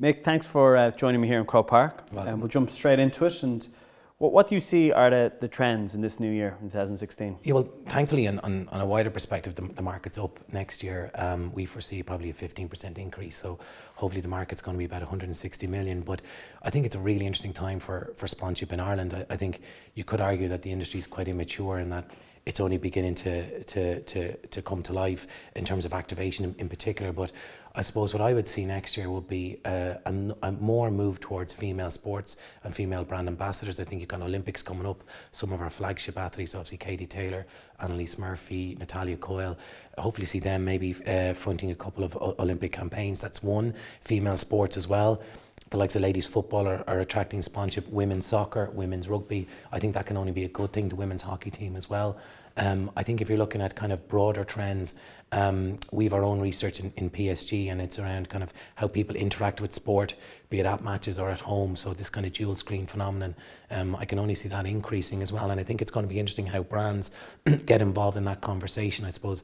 Mick, thanks for joining me here in Croke Park. We'll jump straight into it. And what do you see are the trends in this new year, in 2016? Yeah, well, thankfully, on a wider perspective, the market's up next year. We foresee probably a 15% increase. So hopefully the market's going to be about 160 million. But I think it's a really interesting time for sponsorship in Ireland. I think you could argue that the industry is quite immature and that it's only beginning to come to life in terms of activation in particular. But I suppose what I would see next year would be a more move towards female sports and female brand ambassadors. I think you've got Olympics coming up. Some of our flagship athletes, obviously Katie Taylor, Annalise Murphy, Natalia Coyle. Hopefully see them maybe fronting a couple of Olympic campaigns. That's one. Female sports as well. The likes of ladies football are attracting sponsorship, women's soccer, women's rugby. I think that can only be a good thing. The women's hockey team as well. I think if you're looking at kind of broader trends, we've our own research in PSG, and it's around kind of how people interact with sport, be it at matches or at home. So this kind of dual screen phenomenon, I can only see that increasing as well. And I think it's going to be interesting how brands get involved in that conversation. I suppose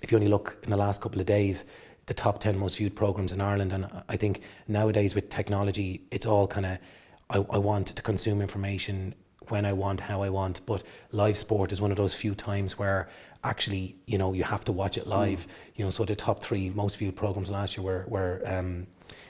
if you only look in the last couple of days, the top 10 most viewed programs in Ireland, and I think nowadays with technology, it's all kind of I want to consume information when I want, how I want, but live sport is one of those few times where actually, you have to watch it live. So the top 3 most viewed programs last year were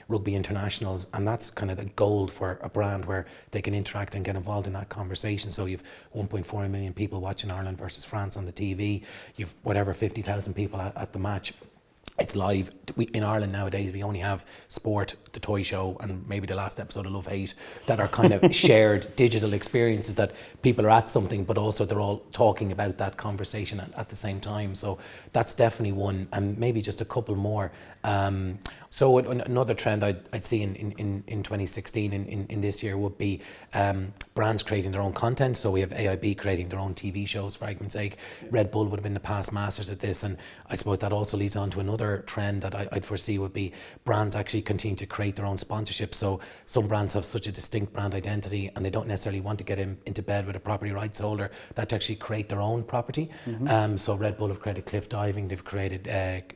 rugby internationals, and that's kind of the gold for a brand where they can interact and get involved in that conversation. So you've 1.4 million people watching Ireland versus France on the TV. You've 50,000 people at the match. It's live. In Ireland nowadays, we only have sport, the toy show, and maybe the last episode of Love Hate that are kind of shared digital experiences that people are at something, but also they're all talking about that conversation at the same time. So that's definitely one, and maybe just a couple more. So another trend I'd see in 2016 in this year would be brands creating their own content. So we have AIB creating their own TV shows, for argument's sake. Red Bull would have been the past masters at this, and I suppose that also leads on to another trend that I'd foresee would be brands actually continue to create their own sponsorship. So some brands have such a distinct brand identity and they don't necessarily want to get into bed with a property rights holder that actually create their own property. So Red Bull have created cliff diving, they've created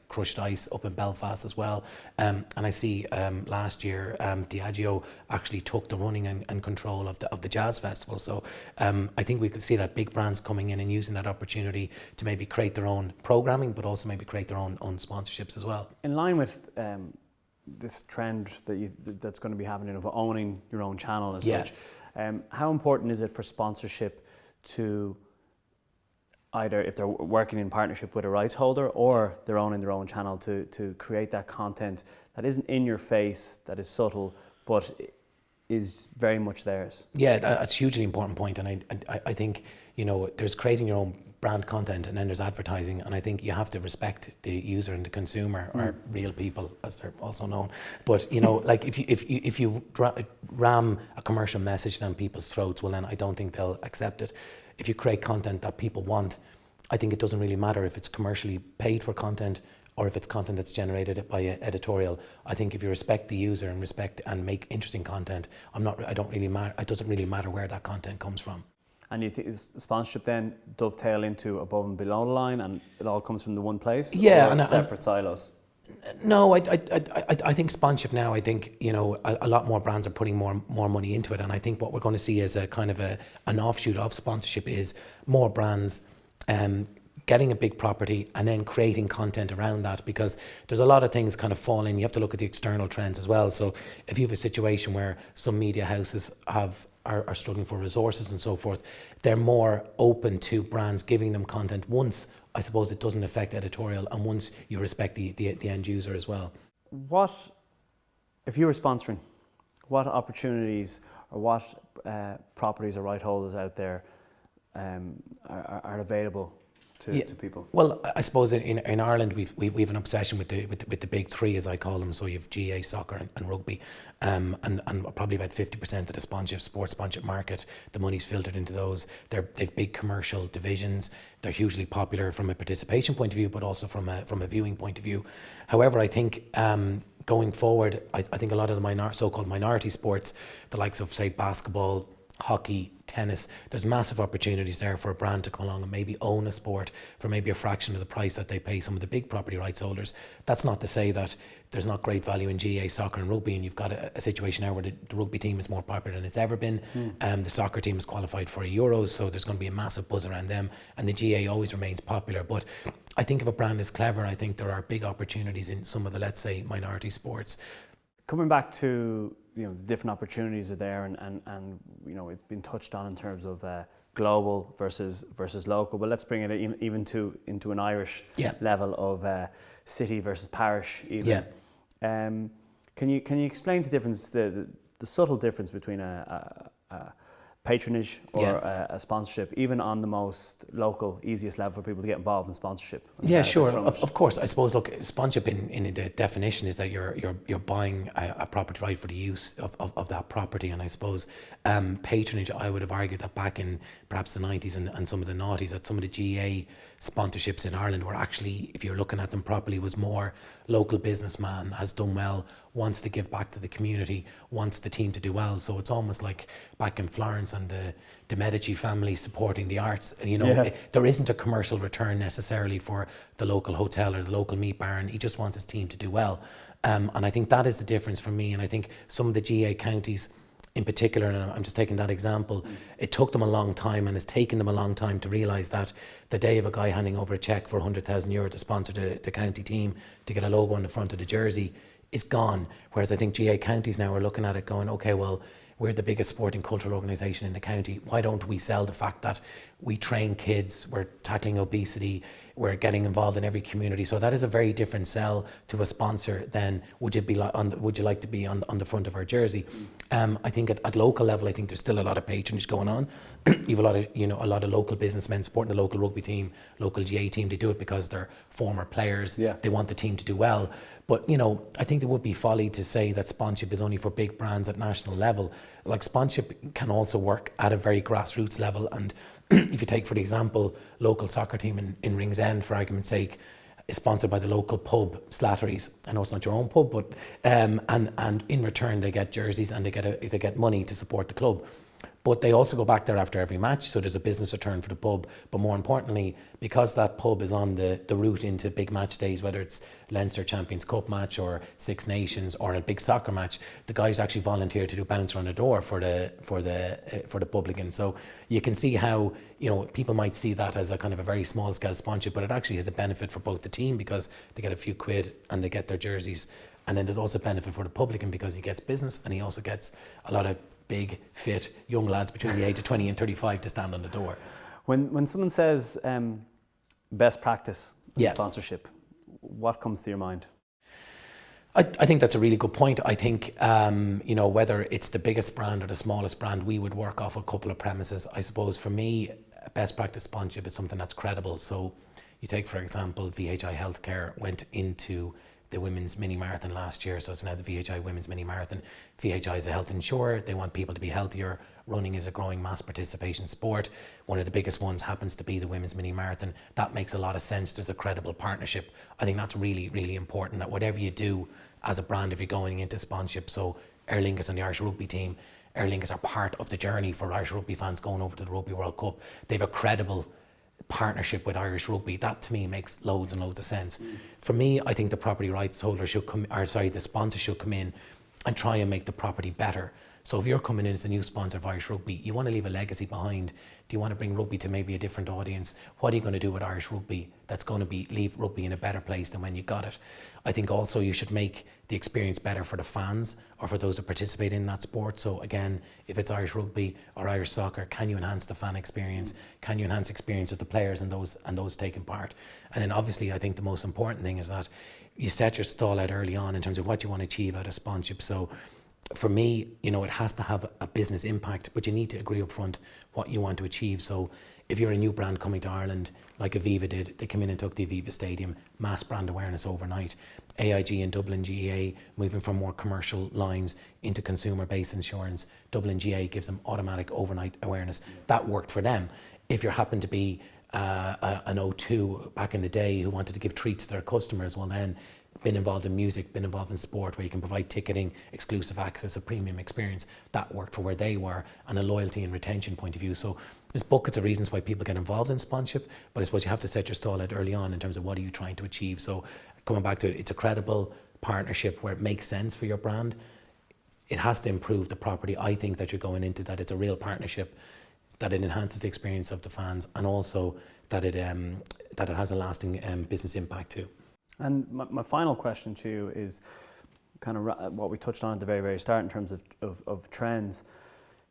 crushed ice up in Belfast as well. And I see last year Diageo actually took the running and control of the Jazz Festival. So I think we could see that big brands coming in and using that opportunity to maybe create their own programming, but also maybe create their own sponsorships as well. In line with this trend that's going to be happening of owning your own channel as such, how important is it for sponsorship to either, if they're working in partnership with a rights holder or they're owning their own channel, to create that content that isn't in your face, that is subtle, but is very much theirs? Yeah, that's a hugely important point. And I think, there's creating your own brand content and then there's advertising. And I think you have to respect the user and the consumer, or real people as they're also known. But, like if you ram a commercial message down people's throats, well then I don't think they'll accept it. If you create content that people want, I think it doesn't really matter if it's commercially paid for content or if it's content that's generated by editorial. I think if you respect the user and respect and make interesting content, it doesn't really matter where that content comes from. And you think sponsorship then dovetail into above and below the line, and it all comes from the one place? Yeah, or separate silos? No, I think sponsorship now, I think, a lot more brands are putting more money into it. And I think what we're going to see as a kind of an offshoot of sponsorship is more brands getting a big property and then creating content around that, because there's a lot of things kind of fall in. You have to look at the external trends as well. So if you have a situation where some media houses are struggling for resources and so forth, they're more open to brands giving them content once, I suppose, it doesn't affect editorial, and once you respect the end user as well. What, if you were sponsoring, what opportunities or what properties or right holders out there are available to people? Well, I suppose in Ireland we've an obsession with the big 3, as I call them. So you have GA, soccer and rugby, and probably about 50% of the sports sponsorship market, the money's filtered into those. They've big commercial divisions. They're hugely popular from a participation point of view, but also from a viewing point of view. However, I think going forward, I think a lot of the so-called minority sports, the likes of, say, basketball, hockey, tennis. There's massive opportunities there for a brand to come along and maybe own a sport for maybe a fraction of the price that they pay some of the big property rights holders. That's not to say that there's not great value in GA soccer and rugby, and you've got a situation now where the rugby team is more popular than it's ever been. The soccer team is qualified for Euros, so there's going to be a massive buzz around them, and the GA always remains popular. But I think if a brand is clever, I think there are big opportunities in some of the, let's say, minority sports. Coming back to the different opportunities are there, and it's been touched on in terms of global versus local. But let's bring it even into an Irish level of city versus parish. Even. Can you explain the difference, the subtle difference between a patronage or a sponsorship, even on the most local, easiest level for people to get involved in sponsorship? Yeah, sure. Of course. I suppose, look, sponsorship in the definition is that you're buying a property right for the use of that property. And I suppose patronage, I would have argued that back in perhaps the 90s and some of the noughties, that some of the GA sponsorships in Ireland were actually, if you're looking at them properly, was more local businessman, has done well, wants to give back to the community, wants the team to do well. So it's almost like back in Florence and the Medici family supporting the arts. There isn't a commercial return necessarily for the local hotel or the local meat bar, he just wants his team to do well. And I think that is the difference for me. And I think some of the GA counties in particular, and I'm just taking that example, it took them a long time, and it's taken them a long time to realise that the day of a guy handing over a cheque for €100,000 to sponsor the county team to get a logo on the front of the jersey is gone. Whereas I think GA counties now are looking at it going, okay, well, we're the biggest sporting cultural organisation in the county. Why don't we sell the fact that we train kids, we're tackling obesity, we're getting involved in every community? So that is a very different sell to a sponsor than would you like to be on the front of our jersey? I think at local level, I think there's still a lot of patronage going on. You've a lot of local businessmen supporting the local rugby team, local GA team. They do it because they're former players. They want the team to do well. But I think it would be folly to say that sponsorship is only for big brands at national level. Like, sponsorship can also work at a very grassroots level. And if you take, for example, local soccer team in Ringsend, for argument's sake, is sponsored by the local pub, Slattery's. I know it's not your own pub, but and in return they get jerseys and they get money to support the club. But they also go back there after every match, so there's a business return for the pub. But more importantly, because that pub is on the route into big match days, whether it's Leinster Champions Cup match or Six Nations or a big soccer match, the guys actually volunteer to do bouncer on the door for the publicans. So you can see how people might see that as a kind of a very small scale sponsorship, but it actually has a benefit for both the team because they get a few quid and they get their jerseys. And then there's also benefit for the publican because he gets business and he also gets a lot of big, fit, young lads between the age of 20 and 35 to stand on the door. When someone says best practice in sponsorship, what comes to your mind? I think that's a really good point. I think, whether it's the biggest brand or the smallest brand, we would work off a couple of premises. I suppose for me, best practice sponsorship is something that's credible. So you take, for example, VHI Healthcare went into the women's mini marathon last year, so it's now the VHI Women's Mini Marathon. VHI is a health insurer. They want people to be healthier. Running is a growing mass participation sport. One of the biggest ones happens to be the Women's Mini Marathon. That makes a lot of sense. There's a credible partnership. I think that's really, really important, that whatever you do as a brand, if you're going into sponsorship, so Aer Lingus and the Irish rugby team, Aer Lingus are part of the journey for Irish rugby fans going over to the Rugby World Cup. They have a credible partnership with Irish rugby. That to me makes loads and loads of sense. For me, I think the property rights holder the sponsor should come in and try and make the property better. So if you're coming in as a new sponsor of Irish rugby, you want to leave a legacy behind. Do you want to bring rugby to maybe a different audience? What are you going to do with Irish rugby that's going to leave rugby in a better place than when you got it? I think also you should make the experience better for the fans or for those that participate in that sport. So again, if it's Irish rugby or Irish soccer, can you enhance the fan experience? Can you enhance experience of the players and those taking part? And then obviously I think the most important thing is that you set your stall out early on in terms of what you want to achieve out of sponsorship. So for me, it has to have a business impact, but you need to agree up front what you want to achieve. So if you're a new brand coming to Ireland, like Aviva did, they came in and took the Aviva Stadium, mass brand awareness overnight. AIG and Dublin GA moving from more commercial lines into consumer-based insurance. Dublin GA gives them automatic overnight awareness. That worked for them. If you happen to be an O2 back in the day who wanted to give treats to their customers, well then been involved in music, been involved in sport, where you can provide ticketing, exclusive access, a premium experience. That worked for where they were, and a loyalty and retention point of view. So there's buckets of reasons why people get involved in sponsorship, but I suppose you have to set your stall out early on in terms of what are you trying to achieve. So coming back to it, it's a credible partnership where it makes sense for your brand. It has to improve the property. I think that you're going into that it's a real partnership, that it enhances the experience of the fans, and also that it has a lasting business impact too. And my final question to you is kind of what we touched on at the very, very start in terms of trends,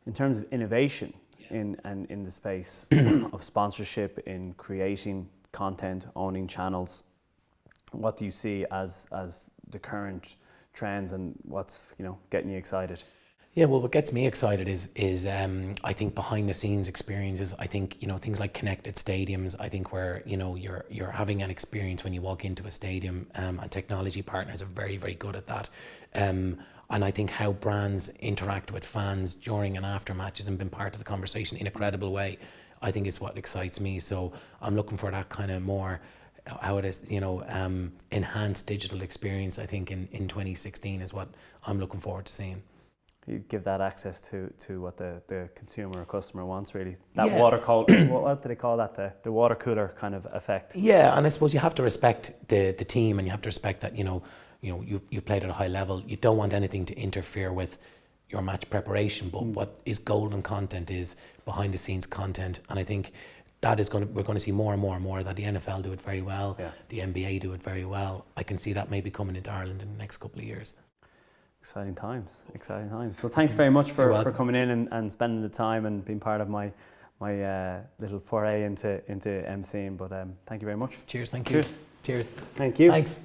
in terms of innovation in the space of sponsorship, in creating content, owning channels. What do you see as the current trends, and what's getting you excited? Yeah, well, what gets me excited is I think behind the scenes experiences. I think things like connected stadiums. I think where you're having an experience when you walk into a stadium, and technology partners are very, very good at that. And I think how brands interact with fans during and after matches and been part of the conversation in a credible way, I think is what excites me. So I'm looking for that kind of more, how it is, enhanced digital experience. I think in 2016 is what I'm looking forward to seeing. You give that access to what the consumer or customer wants, really. That water cooler, what do they call that? The water cooler kind of effect. Yeah, and I suppose you have to respect the team, and you have to respect that you've played at a high level. You don't want anything to interfere with your match preparation, but what is golden content is behind the scenes content, and I think that is we're going to see more and more and more of that. The NFL do it very well, the NBA do it very well. I can see that maybe coming into Ireland in the next couple of years. Exciting times. Well, thanks very much for coming in and spending the time and being part of my little foray into MCing. But thank you very much. Cheers. Thank you. Cheers. Cheers. Thank you. Thanks.